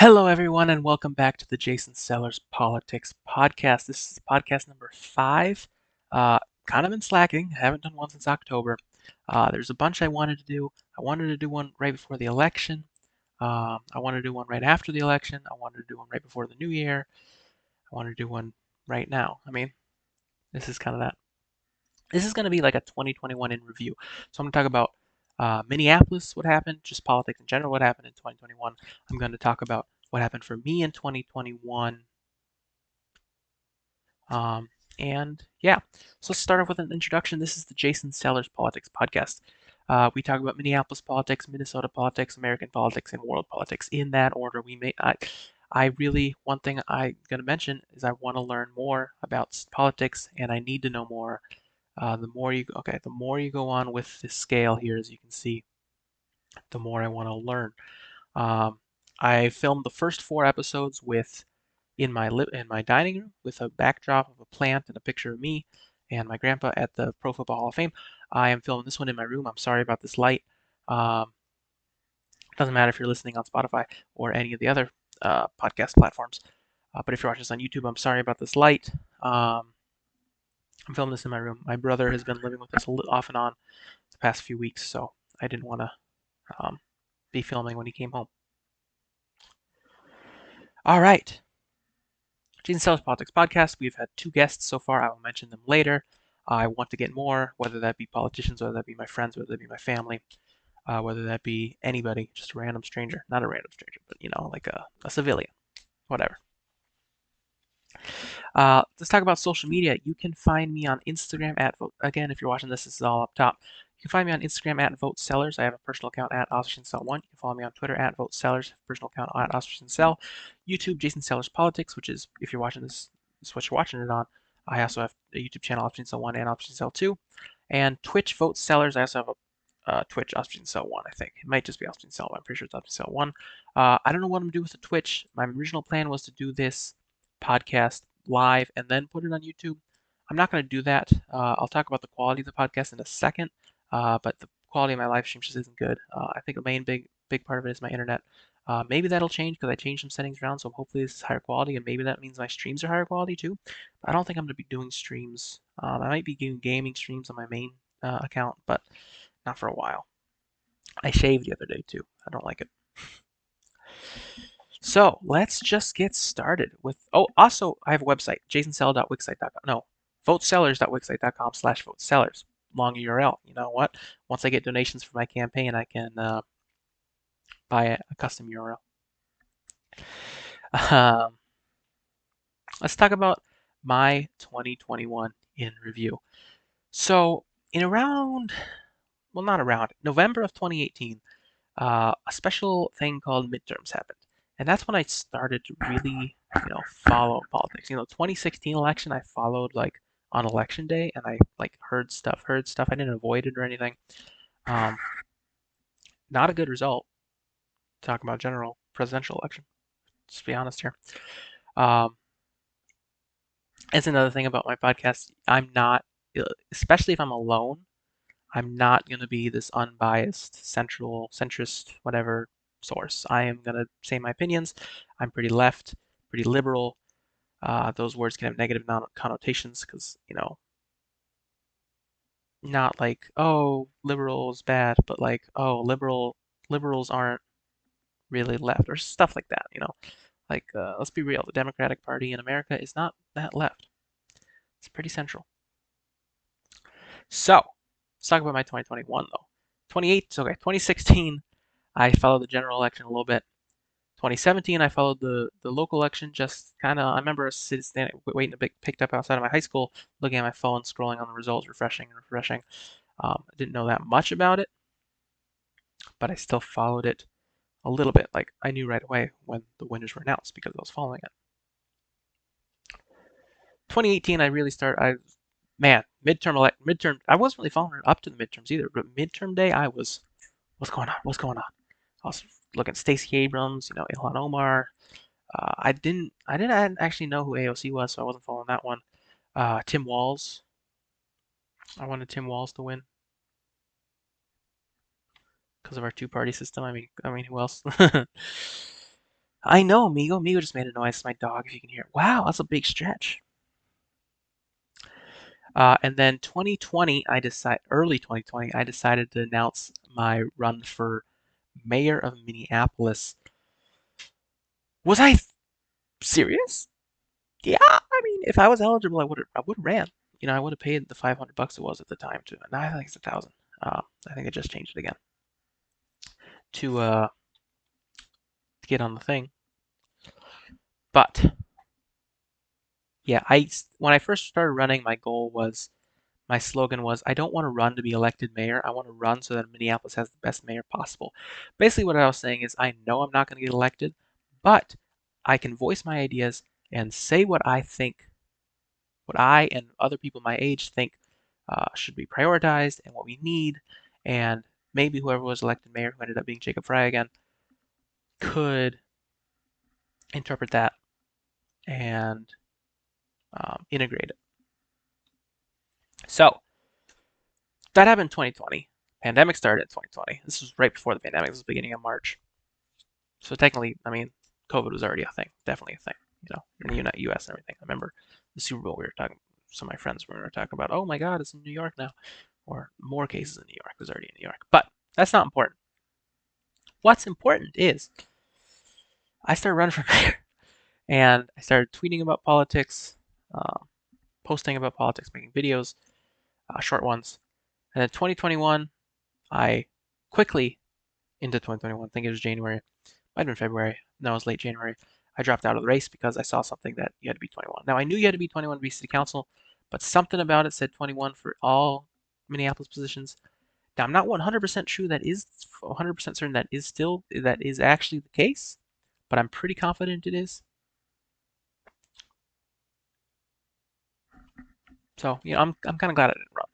Hello, everyone, and welcome back to the Jason Sellers Politics Podcast. This is podcast number 5. Kind of been slacking. Haven't done one since October. There's a bunch I wanted to do. I wanted to do one right before the election. I wanted to do one right after the election. I wanted to do one right before the new year. I wanted to do one right now. This is kind of that. This is going to be like a 2021 in review. So I'm going to talk about Minneapolis, what happened, just politics in general, what happened in 2021. I'm going to talk about what happened for me in 2021. And yeah, so let's start off with an introduction. This is the Jason Sellers Politics Podcast. We talk about Minneapolis politics, Minnesota politics, American politics, and world politics in that order. I really, one thing I'm going to mention is I want to learn more about politics, and I need to know more. The more you go on with this scale here, as you can see, the more I want to learn. Um, I filmed the first 4 episodes in my dining room with a backdrop of a plant and a picture of me and my grandpa at the Pro Football Hall of Fame. I am filming this one in my room. I'm sorry about this light. Um, doesn't matter if you're listening on Spotify or any of the other podcast platforms. But if you're watching this on YouTube, I'm sorry about this light. I'm filming this in my room. My brother has been living with us off and on the past few weeks, so I didn't want to be filming when he came home. All right. Jason Sellers Politics Podcast. We've had 2 guests so far. I will mention them later. I want to get more, whether that be politicians, whether that be my friends, whether that be my family, whether that be anybody, just a random stranger. Not a random stranger, but like a civilian, whatever. Let's talk about social media. You can find me on Instagram at again, if you're watching this is all up top. You can find me on Instagram at VoteSellers. I have a personal account at OstrinsCell1. You can follow me on Twitter at VoteSellers, personal account at OstrinsCell. YouTube, Jason Sellers Politics, which is, if you're watching this is what you're watching it on. I also have a YouTube channel, OstrinsCell1 and OstrinsCell2. And Twitch, VoteSellers. I also have a Twitch, OstrinsCell1, I think. It might just be OstrinsCell, but I'm pretty sure it's OstrinsCell1. I don't know what I'm going to do with the Twitch. My original plan was to do this podcast live and then put it on YouTube. I'm not going to do that. I'll talk about the quality of the podcast in a second, but the quality of my live stream just isn't good. I think the main big part of it is my internet. Maybe that'll change because I changed some settings around, so hopefully this is higher quality, and maybe that means my streams are higher quality too. But I don't think I'm going to be doing streams. I might be doing gaming streams on my main account, but not for a while. I shaved the other day too. I don't like it. So let's just get started with. Oh, also, I have a website, jasonsell.wixsite.com. No, votesellers.wixsite.com/votesellers. Long URL. You know what? Once I get donations for my campaign, I can buy a custom URL. Um, let's talk about my 2021 in review. So, not around, November of 2018, a special thing called midterms happened. And that's when I started to really, follow politics. 2016 election, I followed like on election day, and I like heard stuff. I didn't avoid it or anything. Um, Not a good result. Talking about general presidential election. Just be honest here. Um, That's another thing about my podcast. I'm not, especially if I'm alone, I'm not going to be this unbiased, centrist, whatever source. I am going to say my opinions. I'm pretty left, pretty liberal. Those words can have negative connotations because, not like, oh, liberal is bad, but like, oh, liberals aren't really left or stuff like that. Like, let's be real, the Democratic Party in America is not that left. It's pretty central. So, let's talk about my 2021 though. 2016, I followed the general election a little bit. 2017, I followed the local election. Just kind of, I remember sitting, waiting to be picked up outside of my high school, looking at my phone, scrolling on the results, refreshing and refreshing. I didn't know that much about it, but I still followed it a little bit. Like I knew right away when the winners were announced because I was following it. 2018, I really started. Midterm. I wasn't really following it up to the midterms either, but midterm day, what's going on? What's going on? I was looking at Stacey Abrams, Ilhan Omar. I didn't actually know who AOC was, so I wasn't following that one. Tim Walz. I wanted Tim Walz to win because of our two-party system. I mean, who else? I know, Migo. Migo just made a noise. It's my dog, if you can hear it. Wow, that's a big stretch. And then 2020, early 2020, I decided to announce my run for mayor of Minneapolis. Was I serious? Yeah, I mean, if I was eligible, I would have ran. I would have paid the 500 bucks it was at the time to. Now I think it's 1,000. I think I just changed it again to get on the thing. But yeah, when I first started running, my slogan was, I don't want to run to be elected mayor. I want to run so that Minneapolis has the best mayor possible. Basically, what I was saying is, I know I'm not going to get elected, but I can voice my ideas and say what I think, what I and other people my age think should be prioritized and what we need. And maybe whoever was elected mayor, who ended up being Jacob Frey again, could interpret that and integrate it. So that happened in 2020. Pandemic started in 2020. This was right before the pandemic. This was the beginning of March. So technically, I mean, COVID was already a thing, definitely a thing. In the U.S. and everything. I remember the Super Bowl. We were talking. Some of my friends were talking about, oh my God, it's in New York now, or more cases in New York. It was already in New York, but that's not important. What's important is I started running for mayor, and I started tweeting about politics, uh, posting about politics, making videos, short ones. And then 2021, I quickly into 2021. I think it was January. Might have been February. No, it was late January. I dropped out of the race because I saw something that you had to be 21. Now, I knew you had to be 21 to be city council, but something about it said 21 for all Minneapolis positions. Now, I'm not 100% true that is 100% certain that is actually the case, but I'm pretty confident it is. So, I'm kind of glad I didn't run,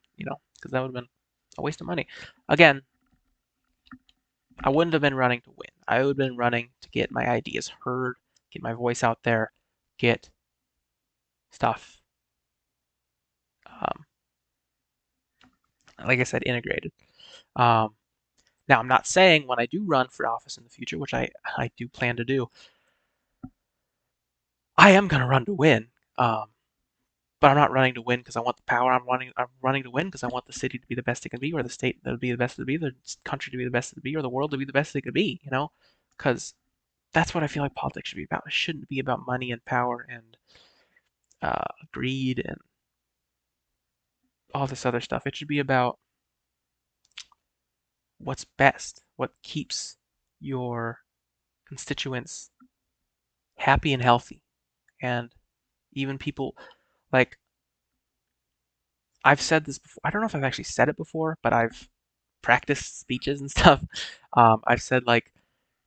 because that would have been a waste of money. Again, I wouldn't have been running to win. I would have been running to get my ideas heard, get my voice out there, get stuff, um, like I said, integrated. Um, Now, I'm not saying when I do run for office in the future, which I do plan to do, I am going to run to win. Um, but I'm not running to win because I want the power. I'm running to win because I want the city to be the best it can be, or the state to be the best it can be, the country to be the best it can be, or the world to be the best it could be. Because that's what I feel like politics should be about. It shouldn't be about money and power and greed and all this other stuff. It should be about what's best, what keeps your constituents happy and healthy, and even people like I've said this before. I don't know if I've actually said it before, but I've practiced speeches and stuff. I've said like,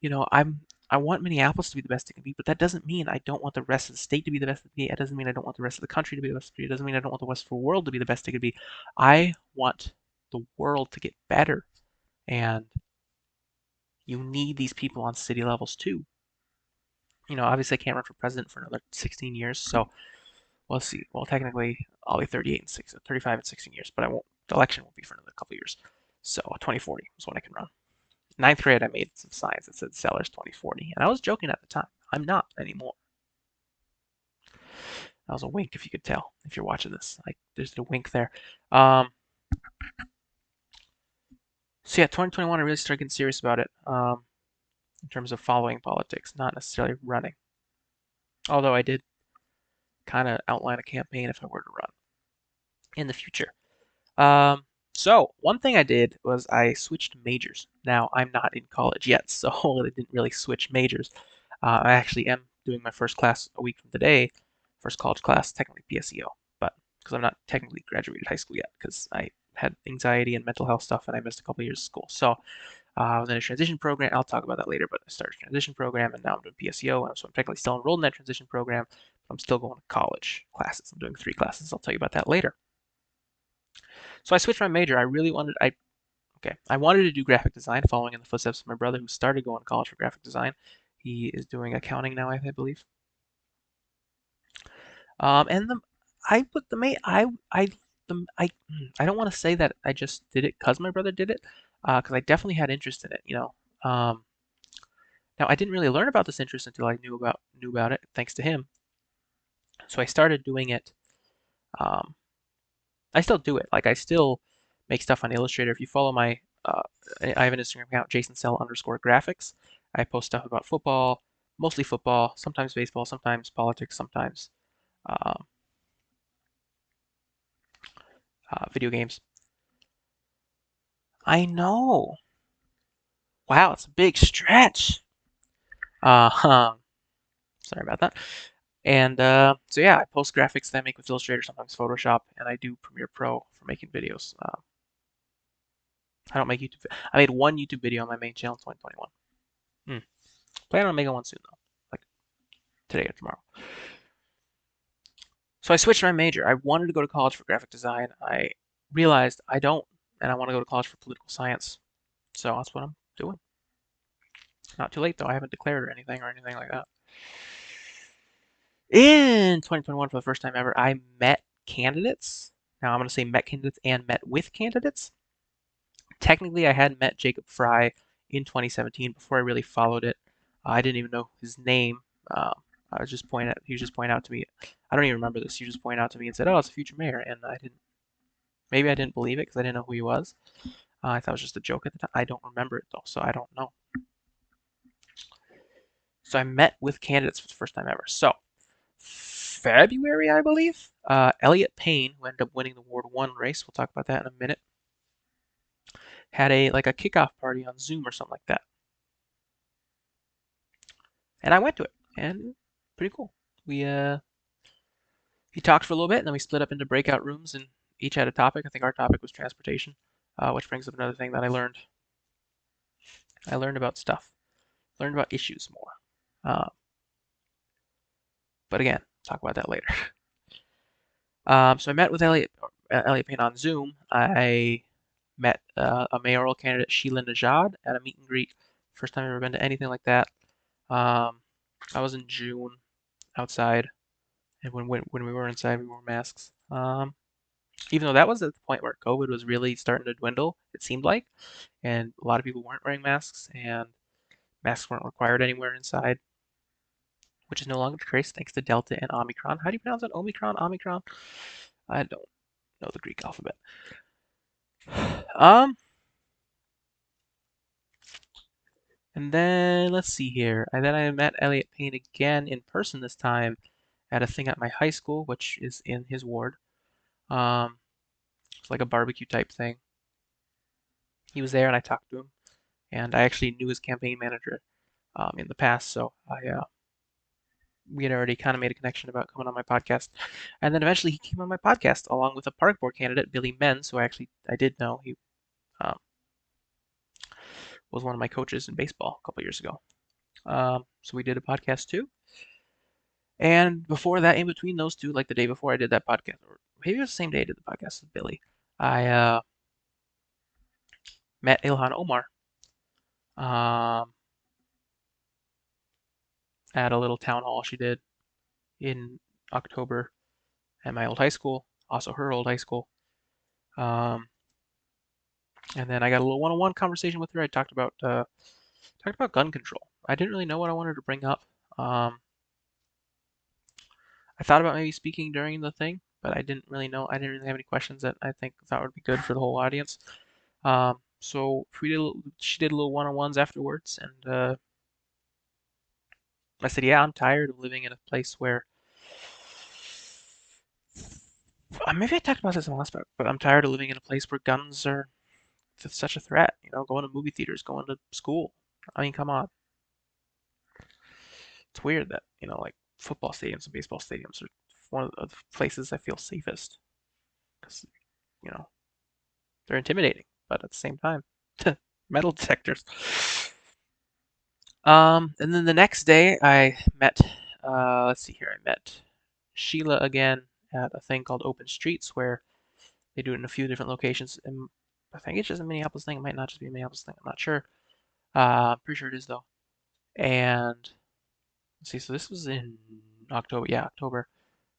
I want Minneapolis to be the best it can be, but that doesn't mean I don't want the rest of the state to be the best it can be. It doesn't mean I don't want the rest of the country to be the best it can be. It doesn't mean I don't want the rest of the world to be the best it could be. I want the world to get better, and you need these people on city levels too. Obviously I can't run for president for another 16 years, so we'll see. Well, technically, I'll be 38 and 35 and 16 years, but I won't. The election won't be for another couple years. So 2040 is when I can run. Ninth grade, I made some signs that said Sellers 2040, and I was joking at the time. I'm not anymore. That was a wink, if you could tell, if you're watching this. Like, there's a wink there. Um, so yeah, 2021, I really started getting serious about it in terms of following politics, not necessarily running. Although I did kind of outline a campaign if I were to run in the future. Um, so one thing I did was I switched majors. Now I'm not in college yet, so I didn't really switch majors. I actually am doing my first class a week from today, first college class, technically PSEO, but because I'm not technically graduated high school yet, because I had anxiety and mental health stuff and I missed a couple years of school. So I was in a transition program. I'll talk about that later, but I started a transition program and now I'm doing PSEO, and so I'm technically still enrolled in that transition program, but I'm still going to college classes. I'm doing 3 classes. I'll tell you about that later. So I switched my major. I wanted to do graphic design, following in the footsteps of my brother who started going to college for graphic design. He is doing accounting now, I believe. And I put the main, I don't want to say that I just did it because my brother did it, because I definitely had interest in it. Now, I didn't really learn about this interest until I knew about it, thanks to him. So I started doing it. Um, I still do it. Like I still make stuff on Illustrator. If you follow my, I have an Instagram account, JasonSell_graphics. I post stuff about football, mostly football, sometimes baseball, sometimes politics, sometimes um, video games. I know. Wow, it's a big stretch. Uh, sorry about that. And so yeah, I post graphics that I make with Illustrator, sometimes Photoshop, and I do Premiere Pro for making videos. I don't make YouTube. I made one YouTube video on my main channel in 2021. Plan on making one soon though, like today or tomorrow. So I switched my major. I wanted to go to college for graphic design. I realized I don't, and I want to go to college for political science. So that's what I'm doing. Not too late though. I haven't declared or anything like that. In 2021, for the first time ever, I met candidates. Now I'm going to say met candidates and met with candidates. Technically, I had met Jacob Fry in 2017 before I really followed it. I didn't even know his name. I was just pointing out, he was just pointing out to me. I don't even remember this. He just pointed out to me and said, "Oh, it's a future mayor," and I didn't. Maybe I didn't believe it because I didn't know who he was. I thought it was just a joke at the time. I don't remember it though, so I don't know. So I met with candidates for the first time ever. So February, I believe, Elliot Payne, who ended up winning the Ward 1 race, we'll talk about that in a minute, had a kickoff party on Zoom or something like that. And I went to it, and pretty cool. We he talked for a little bit, and then we split up into breakout rooms, and each had a topic. I think our topic was transportation, which brings up another thing that I learned. I learned about stuff, learned about issues more. But again, talk about that later. So I met with Elliot Payne on Zoom. I met a mayoral candidate, Sheila Najad, at a meet and greet. First time I've ever been to anything like that. I was in June outside, and when we were inside, we wore masks. Even though that was at the point where COVID was really starting to dwindle, it seemed like, and a lot of people weren't wearing masks, and masks weren't required anywhere inside, which is no longer the case thanks to Delta and Omicron. How do you pronounce it? Omicron? Omicron? I don't know the Greek alphabet. Um, and then let's see here. And then I met Elliot Payne again in person this time at a thing at my high school, which is in his ward. Um, it's like a barbecue type thing. He was there, and I talked to him, and I actually knew his campaign manager in the past, so we had already kind of made a connection about coming on my podcast. And then eventually he came on my podcast along with a park board candidate, Billy Menz, who I did know. He um, was one of my coaches in baseball a couple years ago. So we did a podcast too. And before that, in between those two, like the day before I did that podcast, or maybe it was the same day I did the podcast with Billy, I met Ilhan Omar at a little town hall she did in October at my old high school, also her old high school. Um, and then I got a little one-on-one conversation with her. I talked about gun control. I didn't really know what I wanted to bring up. I thought about maybe speaking during the thing, but I didn't really know. I didn't really have any questions that I thought would be good for the whole audience. So she did a little one-on-ones afterwards, and I said, yeah, I'm tired of living in a place where maybe I talked about this in the last part, but I'm tired of living in a place where guns are such a threat. You know, going to movie theaters, going to school. I mean, come on. It's weird that, like football stadiums and baseball stadiums are one of the places I feel safest because, you know, they're intimidating, but at the same time, metal detectors. And then the next day I met, let's see here, I met Sheila again at a thing called Open Streets where they do it in a few different locations. And I think it's just a Minneapolis thing. It might not just be a Minneapolis thing. I'm not sure. I'm pretty sure it is though. And let's see, so this was in October. Yeah, October.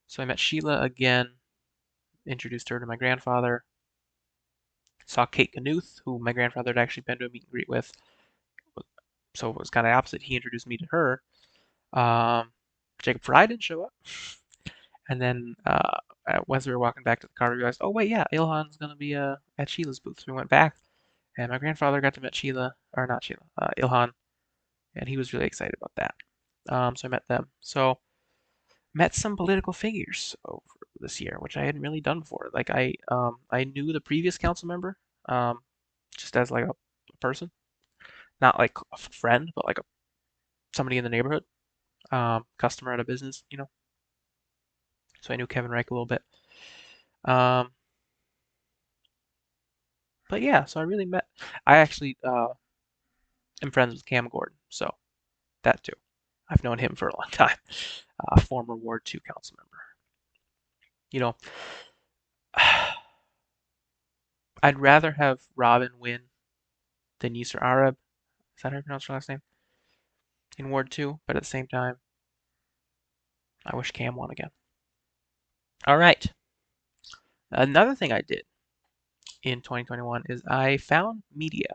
So I met Sheila again, introduced her to my grandfather. Saw Kate Knuth, who my grandfather had actually been to a meet and greet with. so it was kind of opposite. He introduced me to her. Jacob Fry didn't show up. And then as we were walking back to the car, we realized, oh wait, yeah, Ilhan's gonna be at Sheila's booth. So we went back, and my grandfather got to meet Sheila, or not Sheila, Ilhan, and he was really excited about that. So I met them. So met some political figures over this year, which I hadn't really done before. Like I knew the previous council member, um, just as like a person, not like a friend, but like somebody in the neighborhood, customer at a business, you know. So I knew Kevin Reich a little bit. Um, but yeah, so I really met. I actually am friends with Cam Gordon, so that too. I've known him for a long time. Former Ward 2 council member. You know, I'd rather have Robin win than Yusur Arab. Is that how you pronounce her last name? In Ward 2, but at the same time, I wish Cam won again. All right. Another thing I did in 2021 is I found media.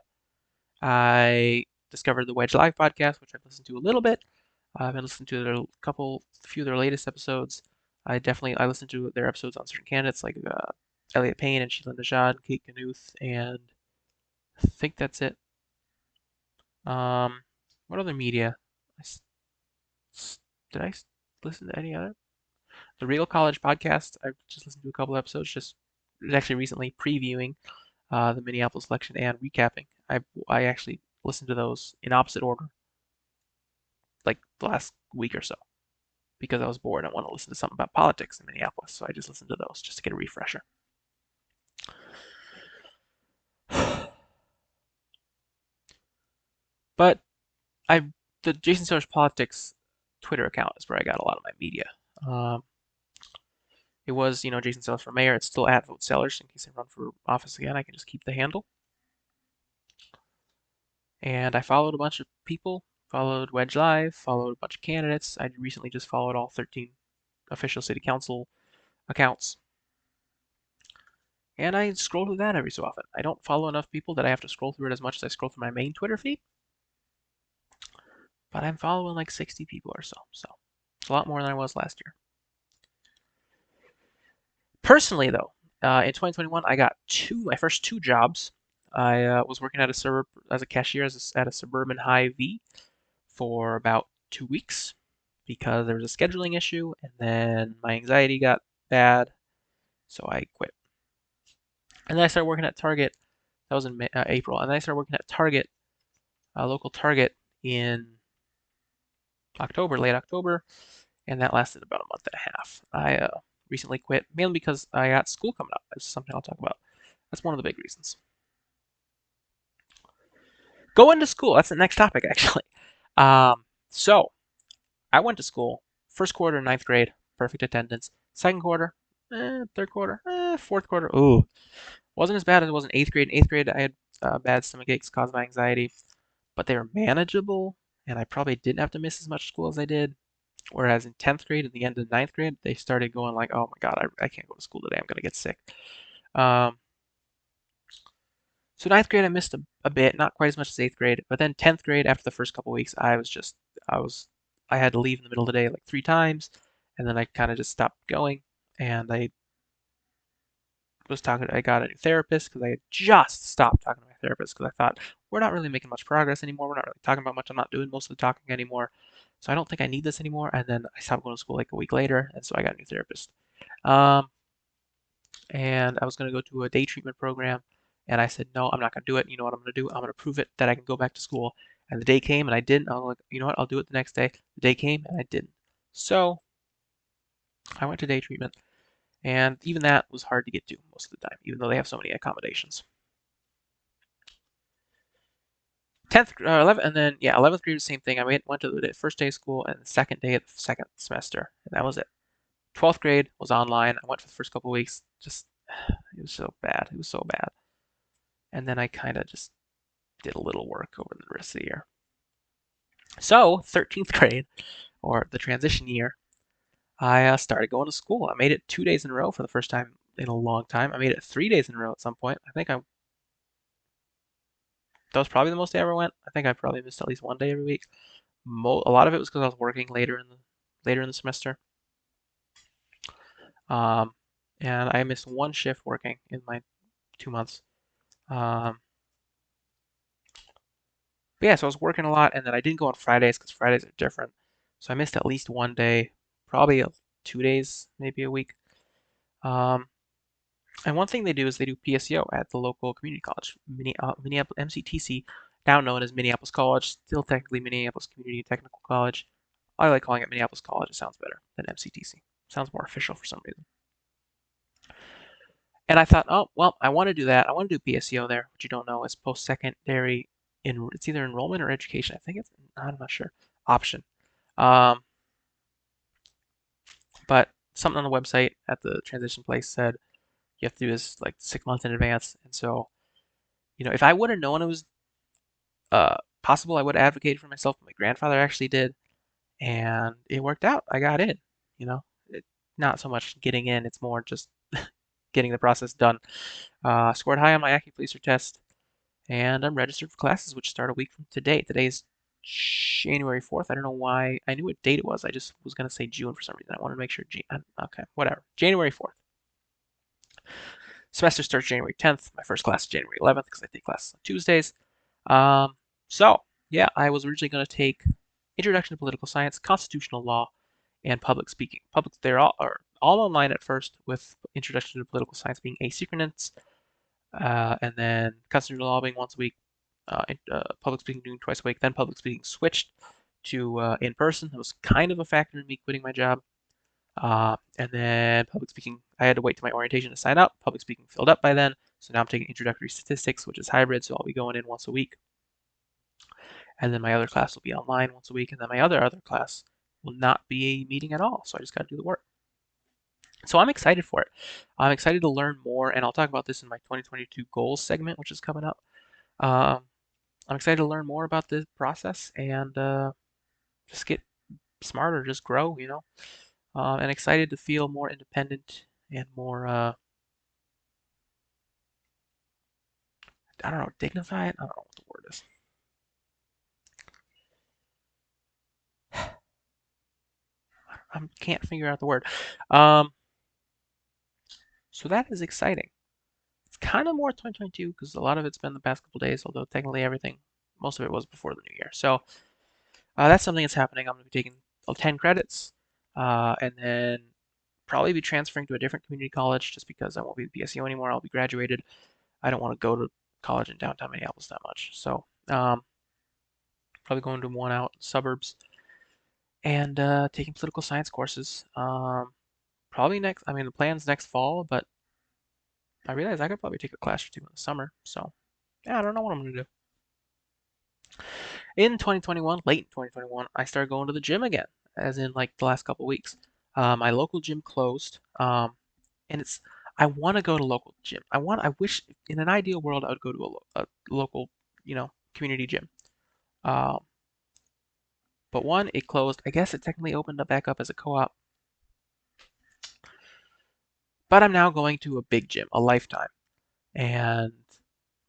I discovered the Wedge Live podcast, which I've listened to a little bit. I've been listening to few of their latest episodes. I listened to their episodes on certain candidates like Elliot Payne and Sheila Najad, Kate Knuth, and I think that's it. What other media? Did I listen to any other? The Real College podcast. I've just listened to a couple episodes. Just actually recently previewing the Minneapolis election and recapping. I actually listened to those in opposite order, like the last week or so, because I was bored. I want to listen to something about politics in Minneapolis, so I just listened to those just to get a refresher. But the Jason Sellers Politics Twitter account is where I got a lot of my media. Um, it was, Jason Sellers for mayor. It's still at Vote Sellers in case I run for office again. I can just keep the handle. And I followed a bunch of people, followed Wedge Live, followed a bunch of candidates. I recently just followed all 13 official city council accounts. And I scroll through that every so often. I don't follow enough people that I have to scroll through it as much as I scroll through my main Twitter feed. But I'm following like 60 people or so. So it's a lot more than I was last year. Personally, though, in 2021, I got my first two jobs. I was working at as a cashier at a suburban Hy-Vee for about 2 weeks because there was a scheduling issue, and then my anxiety got bad, so I quit. And then I started working at Target. That was in April, and then I started working at Target, a local Target, in late October, and that lasted about a month and a half. I recently quit mainly because I got school coming up. That's something I'll talk about. That's one of the big reasons. Going to school. That's the next topic, actually. So I went to school first quarter, ninth grade, perfect attendance. Second quarter, third quarter, fourth quarter. Ooh, wasn't as bad as it was in eighth grade. In eighth grade, I had bad stomach aches caused by anxiety, but they were manageable, and I probably didn't have to miss as much school as I did. Whereas in 10th grade, at the end of ninth grade, they started going like, oh my God, I can't go to school today. I'm going to get sick. Um, so ninth grade, I missed a bit, not quite as much as eighth grade. But then 10th grade, after the first couple weeks, I had to leave in the middle of the day like 3 times. And then I kind of just stopped going. And I got a new therapist because I had just stopped talking to my therapist because I thought, we're not really making much progress anymore. We're not really talking about much. I'm not doing most of the talking anymore. So I don't think I need this anymore. And then I stopped going to school like a week later. And so I got a new therapist. Um, and I was going to go to a day treatment program. And I said, no, I'm not going to do it. You know what I'm going to do? I'm going to prove it that I can go back to school. And the day came and I didn't. I was like, you know what? I'll do it the next day. The day came and I didn't. So I went to day treatment. And even that was hard to get to most of the time, even though they have so many accommodations. 10th, 11th, and then, yeah, 11th grade was the same thing. I went to the first day of school and the second day of the second semester, and that was it. 12th grade was online. I went for the first couple weeks. Just, it was so bad. It was so bad. And then I kind of just did a little work over the rest of the year. So, 13th grade, or the transition year, I started going to school. I made it 2 days in a row for the first time in a long time. I made it 3 days in a row at some point. I think I That was probably the most I ever went. I think I probably missed at least one day every week. A lot of it was because I was working later in the semester. Um, and I missed one shift working in my 2 months. Um, but yeah, so I was working a lot, and then I didn't go on Fridays because Fridays are different. So I missed at least one day, probably 2 days, maybe a week. Um, and one thing they do is they do PSEO at the local community college, Minneapolis MCTC, now known as Minneapolis College, still technically Minneapolis Community Technical College. I like calling it Minneapolis College. It sounds better than MCTC. Sounds more official for some reason. And I thought, oh, well, I want to do that. I want to do PSEO there, which you don't know is post-secondary it's either enrollment or education. I think I'm not sure, option. Um, but something on the website at the transition place said you have to do this like 6 months in advance. And so, if I would have known it was possible, I would have advocated for myself. My grandfather actually did, and it worked out. I got in, you know, it, not so much getting in, it's more just getting the process done. Scored high on my Acuplacer test, and I'm registered for classes, which start a week from today. Today's January 4th. I don't know why. I knew what date it was. I just was going to say June for some reason. I wanted to make sure Okay, whatever. January 4th. Semester starts January 10th. My first class is January 11th because I take classes on Tuesdays. Um, so, yeah, I was originally going to take Introduction to Political Science, Constitutional Law, and Public Speaking. They're all online at first, with Introduction to Political Science being asynchronous, and then Constitutional Law being once a week, Public Speaking doing twice a week. Then Public Speaking switched to in person. That was kind of a factor in me quitting my job. And then Public Speaking, I had to wait to my orientation to sign up. Public Speaking filled up by then, so now I'm taking Introductory Statistics, which is hybrid, so I'll be going in once a week. And then my other class will be online once a week, and then my other class will not be a meeting at all, so I just got to do the work. So I'm excited for it. I'm excited to learn more, and I'll talk about this in my 2022 goals segment, which is coming up. Um, I'm excited to learn more about this process and just get smarter, just grow, and excited to feel more independent and more, I don't know, dignified. I don't know what the word is. I can't figure out the word. Um, so that is exciting. It's kind of more 2022 because a lot of it's been the past couple days, although technically most of it was before the new year. So that's something that's happening. I'm going to be taking 10 credits and then probably be transferring to a different community college just because I won't be the PSU anymore. I'll be graduated. I don't want to go to college in downtown Minneapolis that much. So probably going to one out in suburbs and taking political science courses. Probably the plan's next fall, but I realize I could probably take a class or two in the summer. So yeah, I don't know what I'm going to do. In 2021, late in 2021, I started going to the gym again, as in like the last couple weeks. My local gym closed, and I want to go to local gym. I wish in an ideal world I would go to a local, community gym. Um, but one, it closed. I guess it technically opened up back up as a co-op. But I'm now going to a big gym, a Lifetime, and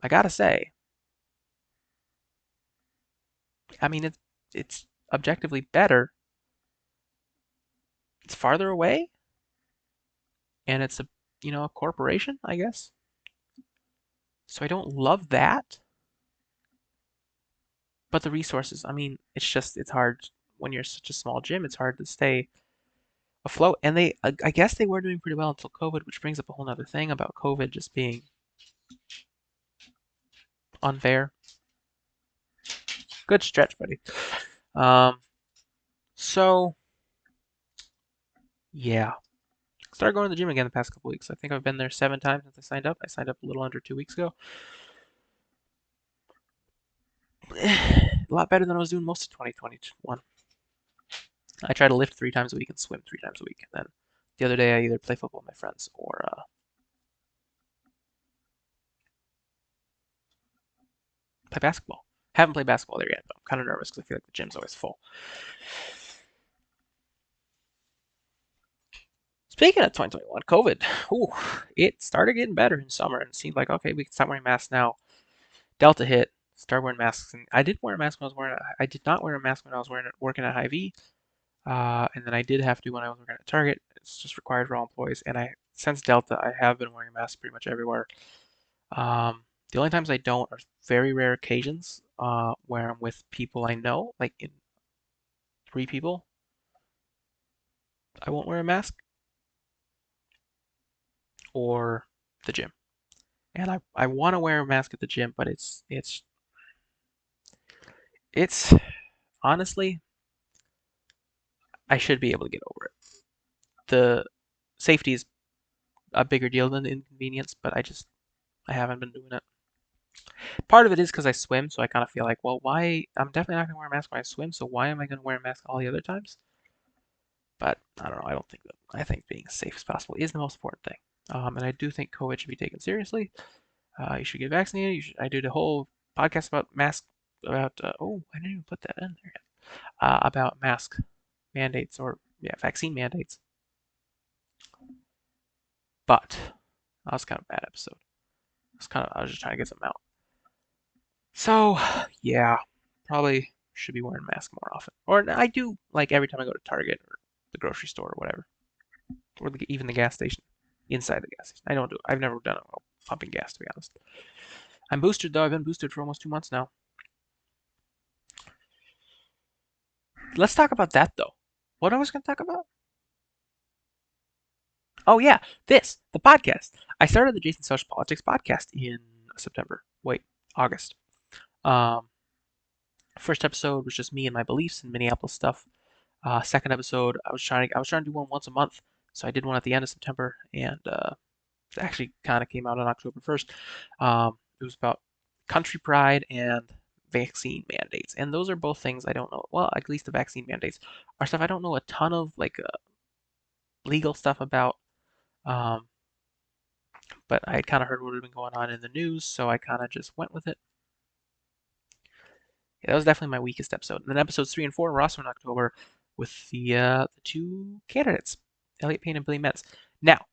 I gotta say, I mean it's objectively better. It's farther away, and it's a corporation, I guess. So I don't love that, but the resources, I mean, it's hard when you're such a small gym, it's hard to stay afloat. And I guess they were doing pretty well until COVID, which brings up a whole other thing about COVID just being unfair. Good stretch, buddy. Um, so yeah, started going to the gym again the past couple weeks. I think I've been there 7 times since I signed up. I signed up a little under 2 weeks ago. A lot better than I was doing most of 2021. I try to lift 3 times a week and swim 3 times a week. And then the other day I either play football with my friends or play basketball. Haven't played basketball there yet, but I'm kind of nervous because I feel like the gym's always full. Speaking of 2021, COVID, it started getting better in summer and it seemed like, okay, we can stop wearing masks now. Delta hit, start wearing masks. And I did wear a mask when I was wearing. I did not wear a mask when I was working at Hy-Vee. And then I did have to when I was working at Target. It's just required for all employees. And I since Delta, I have been wearing a mask pretty much everywhere. The only times I don't are very rare occasions where I'm with people I know, like in three people. I won't wear a mask or the gym. And I want to wear a mask at the gym, but it's honestly I should be able to get over it. The safety is a bigger deal than the inconvenience, but I haven't been doing it. Part of it is because I swim, so I kind of feel like, well, why? I'm definitely not gonna wear a mask when I swim, so why am I gonna wear a mask all the other times? But I don't know. I don't think that. I think being as safe as possible is the most important thing. And I do think COVID should be taken seriously. You should get vaccinated. I did a whole podcast about mask about. Oh, I didn't even put that in there yet. About mask mandates or yeah, vaccine mandates. But that was kind of a bad episode. I was just trying to get something out. So yeah, probably should be wearing a mask more often. Or I do like every time I go to Target or the grocery store or whatever, or even the gas station, inside the gas station. I don't do. I've never done it while pumping gas, to be honest. I'm boosted though. I've been boosted for almost 2 months now. Let's talk about that though. What I was going to talk about? Oh yeah, the podcast. I started the Jason Social Politics podcast in September. Wait, August. Um, First episode was just me and my beliefs and Minneapolis stuff. Second episode, I was trying to do one once a month, so I did one at the end of September, and it actually kind of came out on October 1st. It was about country pride and vaccine mandates, and those are both things I don't know. Well, at least the vaccine mandates are stuff I don't know a ton of, like legal stuff about. Um, but I had kind of heard what had been going on in the news, so I kind of just went with it. Yeah, that was definitely my weakest episode. And then episodes 3 and 4 were also in October with the two candidates, Elliot Payne and Billy Metz. Now,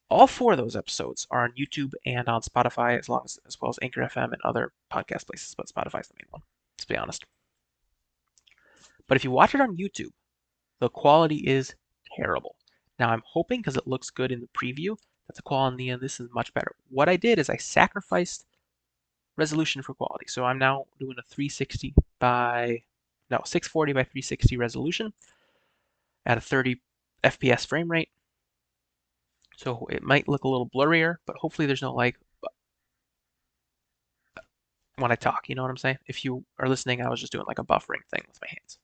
all four of those episodes are on YouTube and on Spotify, as well as Anchor FM and other podcast places. But Spotify's the main one, to be honest. But if you watch it on YouTube, the quality is terrible. Now I'm hoping because it looks good in the preview that the quality in this is much better. What I did is I sacrificed resolution for quality. So I'm now doing a 640 by 360 resolution at a 30 FPS frame rate. So it might look a little blurrier, but hopefully there's no like when I talk, you know what I'm saying? If you are listening, I was just doing like a buffering thing with my hands.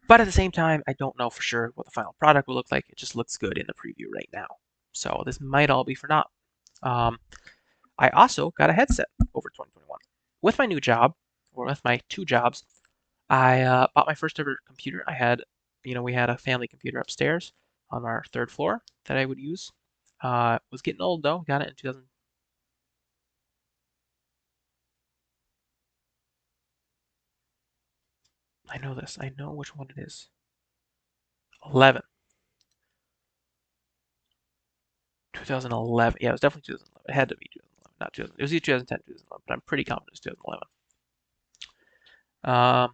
But at the same time, I don't know for sure what the final product will look like. It just looks good in the preview right now. So this might all be for naught. Um, I also got a headset over 2021. With my new job, or with my two jobs, I bought my first ever computer. We had a family computer upstairs on our third floor that I would use. Was getting old though. Got it in 2000. I know this. I know which one it is. 11. 2011. Yeah, it was definitely 2011. It had to be 2011, not 2000. It was either 2010, 2011, but I'm pretty confident it's 2011.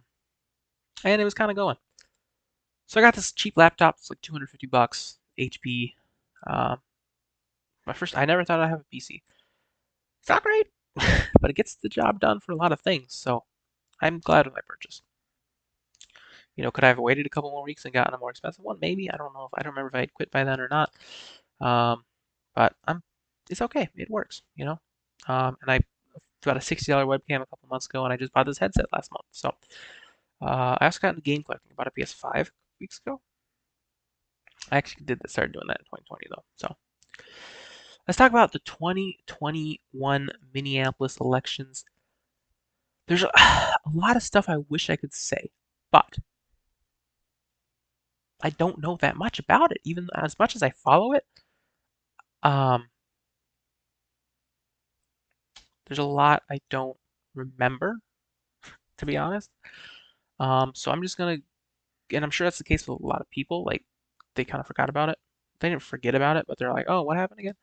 And it was kind of going. So I got this cheap laptop. It's like 250 bucks, HP. Um, I never thought I'd have a PC. It's not great, but it gets the job done for a lot of things. So I'm glad with my purchase. Could I have waited a couple more weeks and gotten a more expensive one? Maybe. I don't remember if I had quit by then or not. Um, but it's okay. It works, and I got a $60 webcam a couple months ago, and I just bought this headset last month. So I also got into game collecting. I bought a PS5 weeks ago. I actually started doing that in 2020 though. So let's talk about the 2021 Minneapolis elections. There's a lot of stuff I wish I could say, but I don't know that much about it. Even as much as I follow it, um, there's a lot I don't remember, to be honest. So I'm just gonna, and I'm sure that's the case with a lot of people. Like they kind of forgot about it. They didn't forget about it, but they're like, oh, what happened again?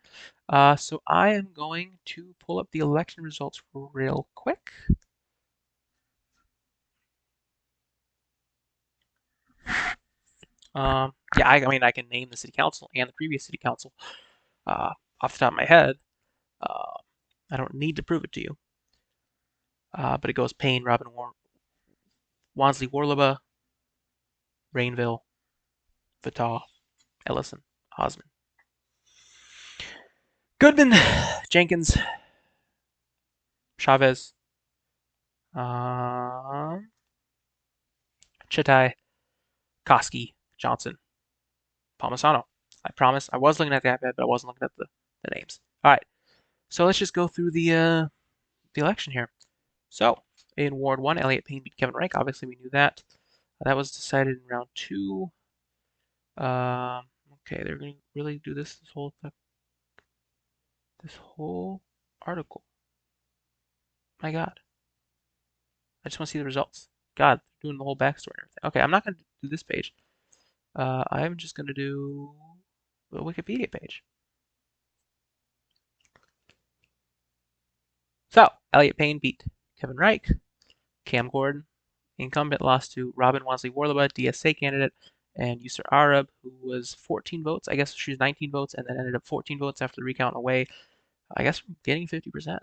So I am going to pull up the election results real quick. Yeah, I mean, I can name the city council and the previous city council uh, off the top of my head. Uh, I don't need to prove it to you. But it goes Payne, Robin, Wansley, Warlaba, Rainville, Vitaw, Ellison, Osmond, Goodman, Jenkins, Chavez, Chitai, Koski, Johnson, Palmisano. I promise. I was looking at the iPad, but I wasn't looking at the names. All right. So let's just go through the election here. So in Ward 1, Elliott Payne beat Kevin Reich. Obviously, we knew that. That was decided in round 2. Okay, they're going to really do this whole article. My God. I just want to see the results. God, they're doing the whole backstory and everything. Okay, I'm not going to do this page. I'm just going to do the Wikipedia page. So, Elliott Payne beat Kevin Reich. Cam Gordon, incumbent, lost to Robin Wansley Warlaba, DSA candidate, and Yusser Arab, who was 14 votes. I guess she was 19 votes and then ended up 14 votes after the recount away. I guess from getting 50%.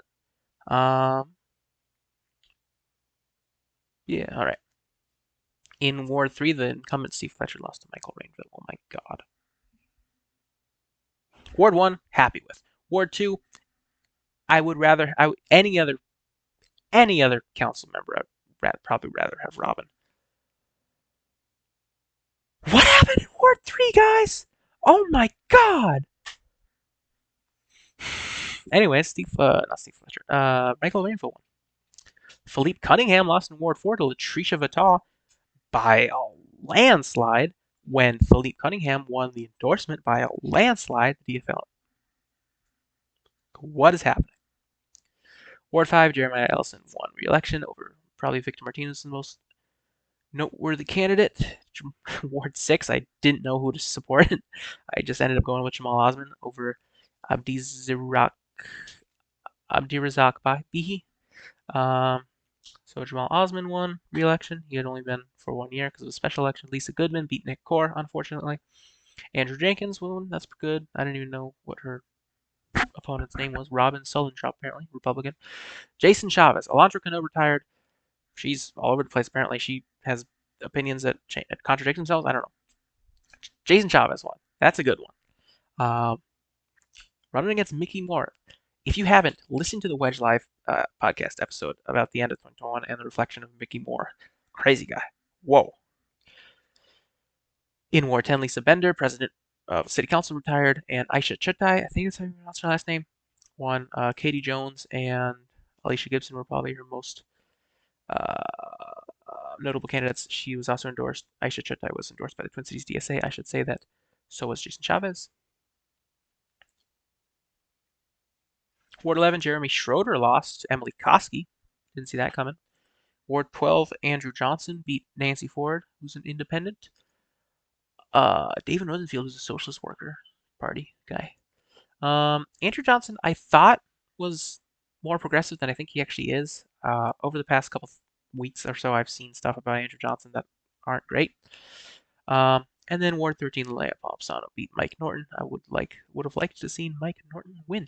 Yeah, all right. In Ward 3, the incumbent Steve Fletcher lost to Michael Rainville. Oh my God. Ward 1, happy with. Ward 2, I would rather any other council member. I'd probably rather have Robin. What happened in Ward 3, guys? Oh my God. Anyway, not Steve Fletcher. Michael Rainville won. Philippe Cunningham lost in Ward 4 to Latricia Vitaw by a landslide when Philippe Cunningham won the endorsement by a landslide. DFL. What is happening? Ward 5, Jeremiah Ellison won re-election over probably Victor Martinez, the most noteworthy candidate. Ward 6, I didn't know who to support. I just ended up going with Jamal Osman over Abdirazak Bihi. So Jamal Osman won re-election. He had only been for 1 year because of a special election. Lisa Goodman beat Nick Core, unfortunately. Andrew Jenkins won. That's good. I didn't even know what her opponent's name was. Robin Sullentrop, apparently, Republican. Jason Chavez. Alondra Cano retired. She's all over the place, apparently. She has opinions that contradict themselves. I don't know. Jason Chavez won. That's a good one. Running against Mickey Moore. If you haven't, listen to the Wedge Live podcast episode about the end of 2021 and the reflection of Mickey Moore. Crazy guy. Whoa. In Ward 10, Lisa Bender, president of City Council, retired, and Aisha Chutai, I think that's how you pronounce her last name, won. Katie Jones and Alicia Gibson were probably her most notable candidates. She was also endorsed. Aisha Chutai was endorsed by the Twin Cities DSA. I should say that so was Jason Chavez. Ward 11, Jeremy Schroeder lost to Emily Koski. Didn't see that coming. Ward 12, Andrew Johnson beat Nancy Ford, who's an independent. David Rosenfield is a socialist worker party guy. Andrew Johnson, I thought was more progressive than I think he actually is. Over the past couple weeks or so, I've seen stuff about Andrew Johnson that aren't great. And then Ward 13, Leia Palmisano beat Mike Norton. I would have liked to see Mike Norton win.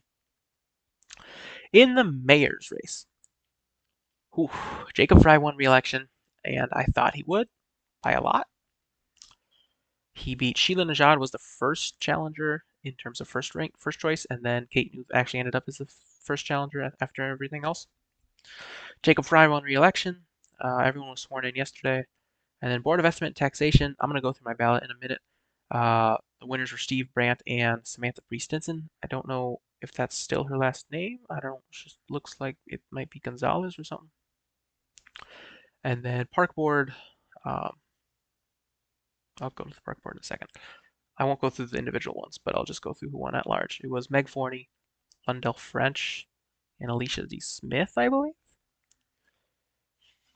In the mayor's race, Jacob Fry won re-election, and I thought he would by a lot. He beat Sheila Najad, was the first challenger in terms of first choice, and then Kate Newth actually ended up as the first challenger after everything else. Jacob Fry won re-election. Everyone was sworn in yesterday. And then Board of Estimate and Taxation, I'm going to go through my ballot in a minute. The winners were Steve Brandt and Samantha Priest-Stinson. I don't know if that's still her last name. I don't know. It just looks like it might be Gonzalez or something. And then Park Board, I'll go to the Park Board in a second. I won't go through the individual ones, but I'll just go through who won at large. It was Meg Forney, Lundell French, and Alicia D. Smith, I believe.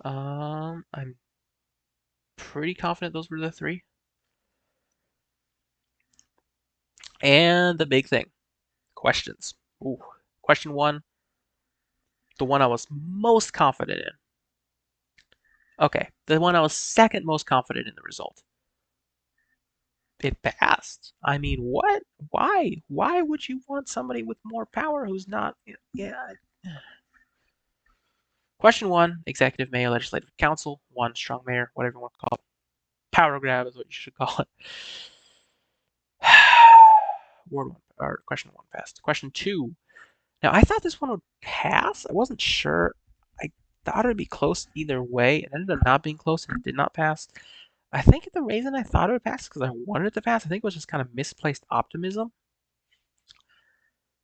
I'm pretty confident those were the three. And the big thing, questions. Ooh, question one, the one I was most confident in. Okay, the one I was second most confident in the result. It passed. I mean, what? Why? Why would you want somebody with more power who's not? Yeah. Question one, executive, mayor, legislative council, one strong mayor, whatever you want to call it. Power grab is what you should call it. Word one, or question one passed. Question two. Now I thought this one would pass. I wasn't sure. I thought it would be close either way. It ended up not being close and it did not pass. I think the reason I thought it would pass is because I wanted it to pass. I think it was just kind of misplaced optimism.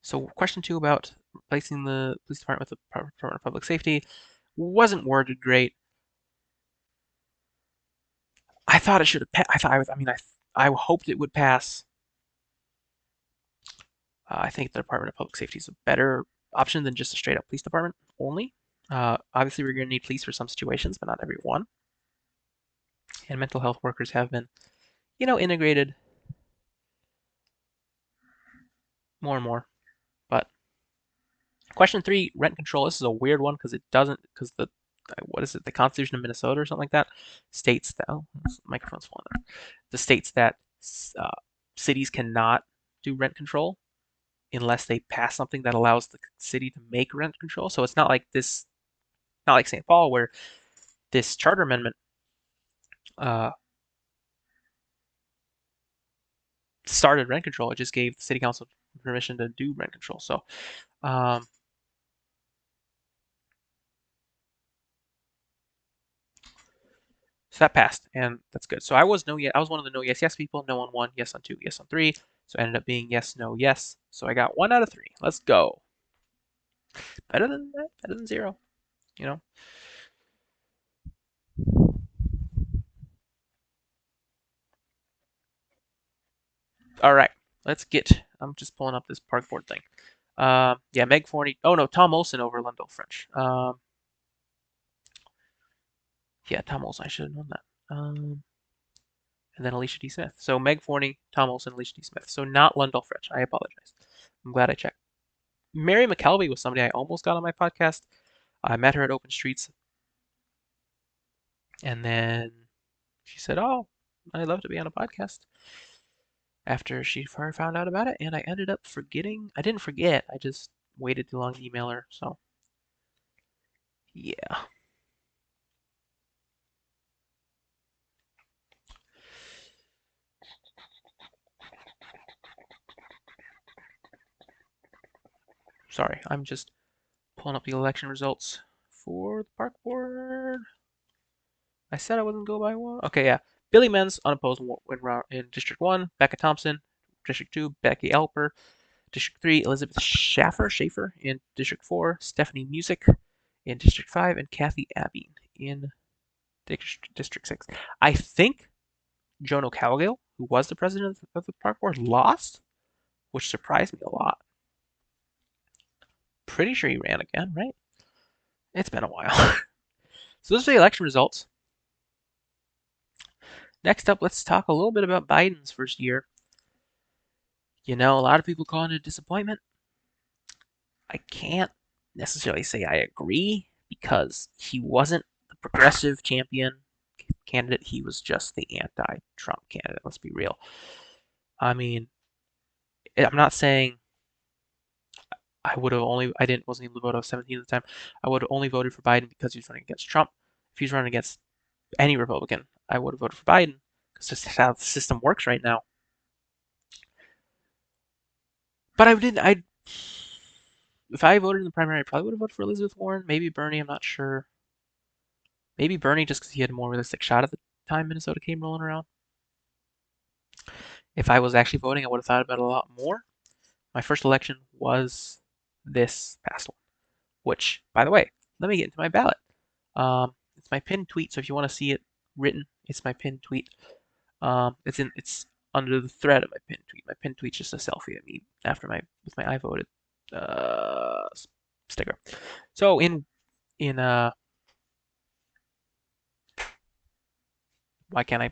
So question two about replacing the police department with the Department of Public Safety wasn't worded great. I thought it should have. I thought. I hoped it would pass. I think the Department of Public Safety is a better option than just a straight up police department only. Obviously, we're going to need police for some situations, but not every one. And mental health workers have been, integrated more and more. But question three, rent control. This is a weird one because it doesn't, because what is it, the Constitution of Minnesota or something like that states that, oh, microphone's falling out. The states that cities cannot do rent control unless they pass something that allows the city to make rent control. So it's not like this, not like St. Paul where this charter amendment uh, started rent control. It just gave the city council permission to do rent control. So, um, so that passed, and that's good. So I was one of the no yes people. No on one, yes on two, yes on three. So I ended up being yes, no, yes. So I got 1 out of 3. Let's go. Better than that. Better than zero. You know. All right. Let's get. I'm just pulling up this park board thing. Yeah, Meg Forney. Oh no, Tom Olson over Lundell French. Yeah, Tom Olson. I should have known that. And then Alicia D. Smith. So Meg Forney, Tom Olson, Alicia D. Smith. So not Lundell French. I apologize. I'm glad I checked. Mary McKelvey was somebody I almost got on my podcast. I met her at Open Streets, and then she said, "Oh, I'd love to be on a podcast." After she found out about it, and I ended up forgetting. I didn't forget. I just waited too long to email her. So yeah. Sorry, I'm just pulling up the election results for the park board. I said I wasn't go by one. Okay, yeah. Billy Menz unopposed in District 1. Becca Thompson, District 2. Becky Alper, District 3. Elizabeth Schaefer in District 4. Stephanie Music in District 5. And Kathy Abbean in District 6. I think Joan O'Callaghan, who was the president of the park board, lost, which surprised me a lot. Pretty sure he ran again, right? It's been a while. So those are the election results. Next up, let's talk a little bit about Biden's first year. A lot of people calling it a disappointment. I can't necessarily say I agree because he wasn't the progressive champion candidate. He was just the anti-Trump candidate. Let's be real. I mean, I'm not saying I would have only I didn't wasn't able to vote. I was 17 at the time. I would have only voted for Biden because he was running against Trump. If he was running against any Republican, I would have voted for Biden because that's how the system works right now. But I didn't. If I voted in the primary, I probably would have voted for Elizabeth Warren. Maybe Bernie. I'm not sure. Maybe Bernie just because he had a more realistic shot at the time Minnesota came rolling around. If I was actually voting, I would have thought about it a lot more. My first election was this past one, which, by the way, let me get into my ballot. It's my pinned tweet, so if you want to see it written, it's my pinned tweet. It's under the thread of my pinned tweet. My pinned tweet's just a selfie of me after with my I voted sticker. So in why can't I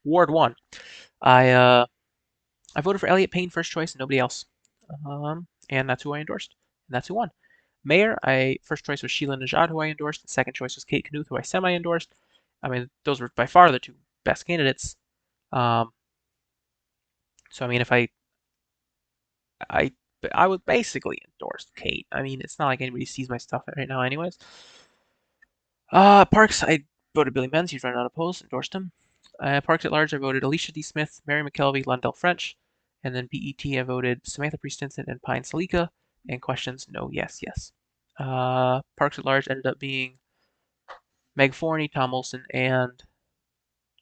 Ward 1, I I voted for Elliot Payne first choice and nobody else. And that's who I endorsed. And that's who won. Mayor, first choice was Sheila Najad, who I endorsed. Second choice was Kate Knuth, who I semi-endorsed. I mean, those were by far the two best candidates. Um, so I mean, if I I would basically endorse Kate. I mean, it's not like anybody sees my stuff right now, anyways. Parks, I voted Billy Menz. He's running unopposed. Endorsed him. Parks at large, I voted Alicia D. Smith, Mary McKelvey, Lundell French, and then BET, I voted Samantha Priest-Stinson and Pine Salika. And questions, no, yes, yes. Parks at large ended up being Meg Forney, Tom Olson, and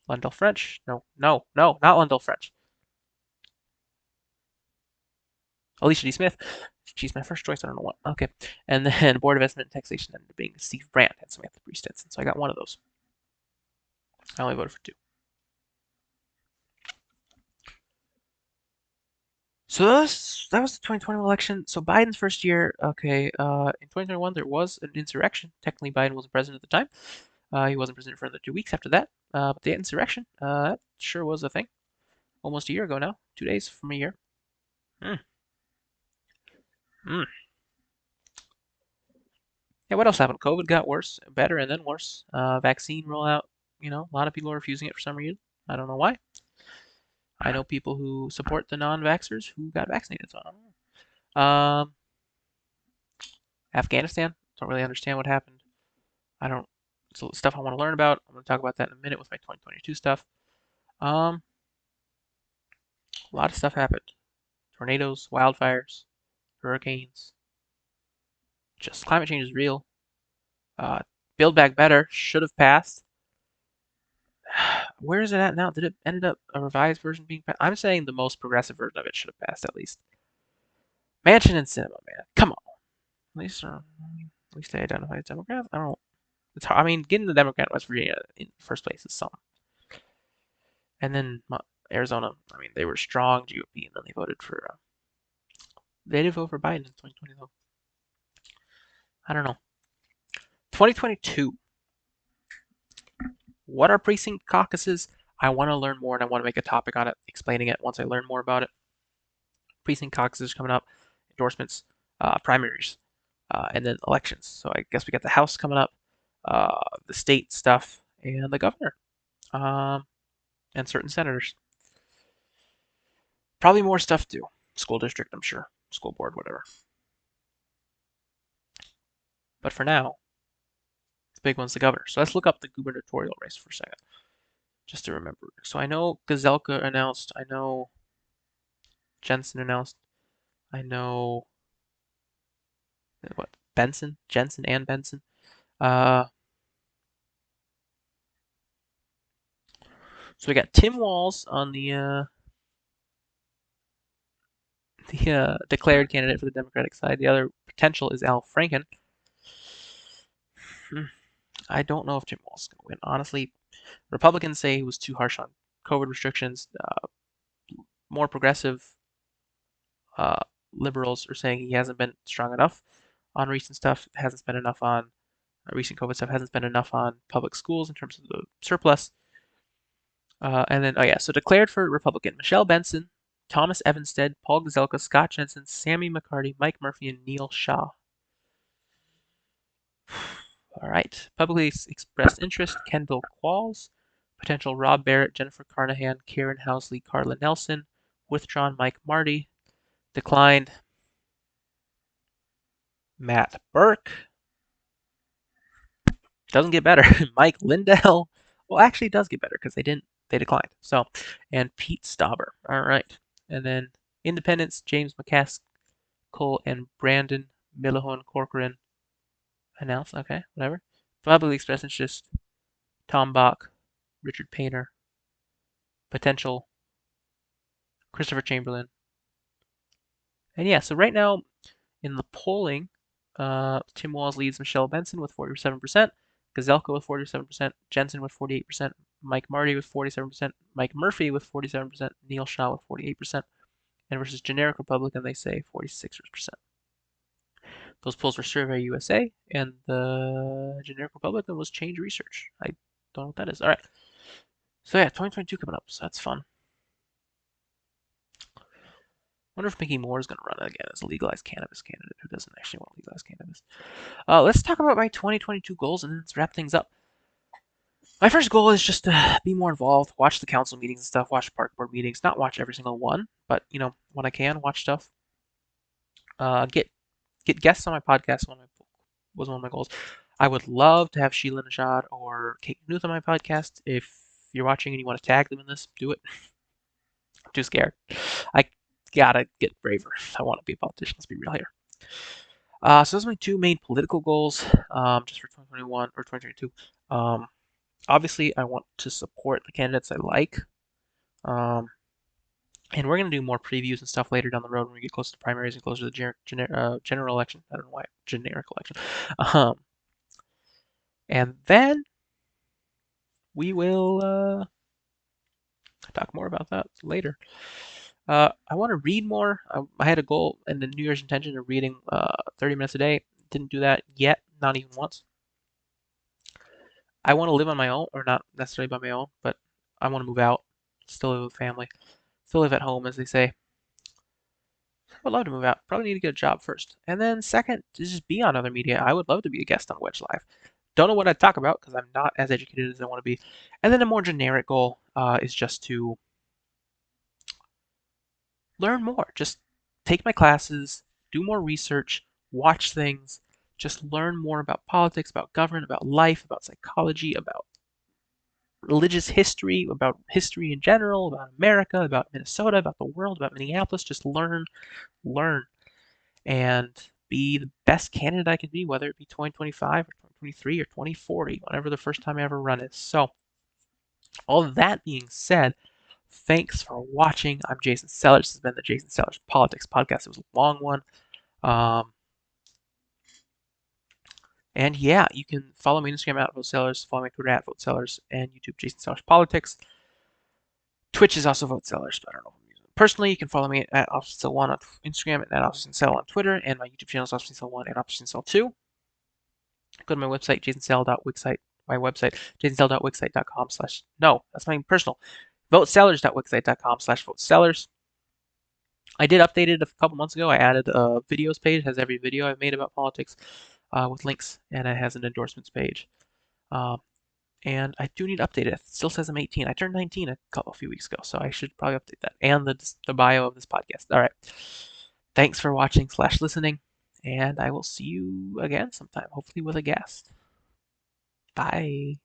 Lundell French. No, no, no, not Lundell French. Alicia D. Smith. She's my first choice. I don't know what. Okay. And then Board of Investment and Taxation ended up being Steve Brandt and Samantha Priest-Stinson. So I got one of those. I only voted for two. So that was the 2021 election. So Biden's first year, okay, in 2021 there was an insurrection. Technically, Biden wasn't president at the time. He wasn't president for another 2 weeks after that. But the insurrection, that sure was a thing. Almost a year ago now. 2 days from a year. Mm. Mm. Yeah, what else happened? COVID got worse, better, and then worse. Vaccine rollout. You know, a lot of people are refusing it for some reason. I don't know why. I know people who support the non-vaxxers who got vaccinated, so I don't know. Afghanistan. Don't really understand what happened. I don't. It's stuff I want to learn about. I'm going to talk about that in a minute with my 2022 stuff. A lot of stuff happened. Tornadoes, wildfires, hurricanes. Just climate change is real. Uh, Build Back Better should have passed. Where is it at now? Did it end up a revised version being passed? I'm saying the most progressive version of it should have passed at least. Mansion and Cinema, man. Come on. At least they identify as Democrats. I don't. It's hard. I mean, getting the Democrat in West Virginia in the first place is something. And then Arizona. I mean, they were strong GOP, and then they voted for. They did vote for Biden in 2020 though. I don't know. 2022. What are precinct caucuses? I want to learn more, and I want to make a topic on it, explaining it once I learn more about it. Precinct caucuses coming up, endorsements, primaries, and then elections. So I guess we got the House coming up, the state stuff, and the governor, and certain senators. Probably more stuff too. School district, I'm sure. School board, whatever. But for now, the big one's the governor. So let's look up the gubernatorial race for a second, just to remember. So I know Gazelka announced. I know Jensen announced. I know what Jensen and Benson. Uh, so we got Tim Walz on the declared candidate for the Democratic side. The other potential is Al Franken. I don't know if Tim Walz is going to win. Honestly, Republicans say he was too harsh on COVID restrictions. More progressive uh, liberals are saying he hasn't been strong enough on recent stuff. Hasn't spent enough on recent COVID stuff. Hasn't spent enough on public schools in terms of the surplus. And then, oh yeah, so declared for Republican, Michelle Benson, Thomas Evanstead, Paul Gazelka, Scott Jensen, Sammy McCarty, Mike Murphy, and Neil Shah. All right. Publicly expressed interest, Kendall Qualls. Potential, Rob Barrett, Jennifer Carnahan, Karen Housley, Carla Nelson. Withdrawn, Mike Marty. Declined, Matt Burke. Doesn't get better. Mike Lindell. Well, actually, it does get better because they declined. So, and Pete Stauber. All right. And then independents, James McCaskill and Brandon Millahone Corcoran announced. Okay, whatever. Publicly expressed interest, Tom Bach, Richard Painter, potential, Christopher Chamberlain. And yeah, so right now in the polling, Tim Walz leads Michelle Benson with 47%, Gazelka with 47%, Jensen with 48%, Mike Marty with 47%, Mike Murphy with 47%, Neil Shah with 48%, and versus generic Republican, they say 46%. Those polls were Survey USA, and the generic Republican was Change Research. I don't know what that is. All right. So yeah, 2022 coming up, so that's fun. Wonder if Mickey Moore is going to run again as a legalized cannabis candidate who doesn't actually want legalized cannabis. Let's talk about my 2022 goals and then let's wrap things up. My first goal is just to be more involved, watch the council meetings and stuff, watch park board meetings, not watch every single one, but when I can, watch stuff. Get guests on my podcast. Was one of my goals. I would love to have Sheila Najad or Kate Knuth on my podcast. If you're watching and you want to tag them in this, do it. I'm too scared. I gotta get braver. I want to be a politician. Let's be real here. So those are my two main political goals, just for 2021 or 2022. Obviously, I want to support the candidates I like. And we're going to do more previews and stuff later down the road when we get closer to primaries and closer to the general election. I don't know why, generic election. And then we will talk more about that later. I want to read more. I had a goal and the New Year's intention of reading 30 minutes a day. Didn't do that yet, not even once. I want to live on my own, or not necessarily by my own, but I want to move out, still live with family, still live at home, as they say. I would love to move out. Probably need to get a job first. And then second, to just be on other media. I would love to be a guest on Wedge Live. Don't know what I'd talk about because I'm not as educated as I want to be. And then a more generic goal is just to learn more. Just take my classes, do more research, watch things, just learn more about politics, about government, about life, about psychology, about religious history, about history in general, about America, about Minnesota, about the world, about Minneapolis. Just learn, and be the best candidate I can be, whether it be 2025 or 2023 or 2040, whatever the first time I ever run is. So, all that being said, thanks for watching. I'm Jason Sellers. This has been the Jason Sellers Politics Podcast. It was a long one. And yeah, you can follow me on Instagram at VoteSellers, follow me on Twitter at VoteSellers, and YouTube Jason Sellers Politics. Twitch is also VoteSellers, but I don't know if I'm using it. Personally, you can follow me at OfficeCell1 on Instagram and at OfficeCell on Twitter, and my YouTube channel is OfficeCell1 and OfficeCell2. Go to my website, jasonsell.wixsite. My website, jasonsell.wixsite.com / no, that's my personal. Votesellers.wixsite.com / votesellers. I did update it a couple months ago. I added a videos page. It has every video I've made about politics with links, and it has an endorsements page. And I do need to update it. It still says I'm 18. I turned 19 a few weeks ago, so I should probably update that. And the bio of this podcast. All right. Thanks for watching / listening, and I will see you again sometime, hopefully with a guest. Bye.